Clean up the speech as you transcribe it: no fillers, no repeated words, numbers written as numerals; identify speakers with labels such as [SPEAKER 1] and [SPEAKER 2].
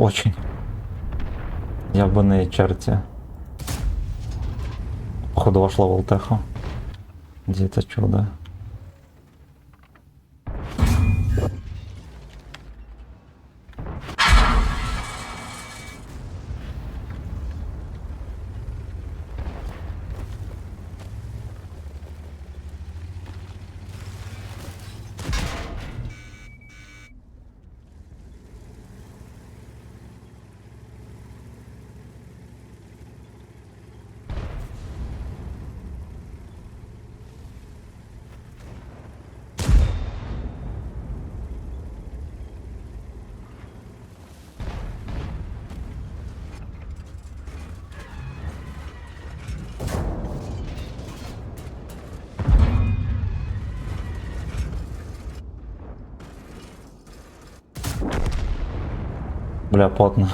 [SPEAKER 1] Очень. Ябаные черти. Походу вошла в Алтеху. Где это чудо? Бля, потно.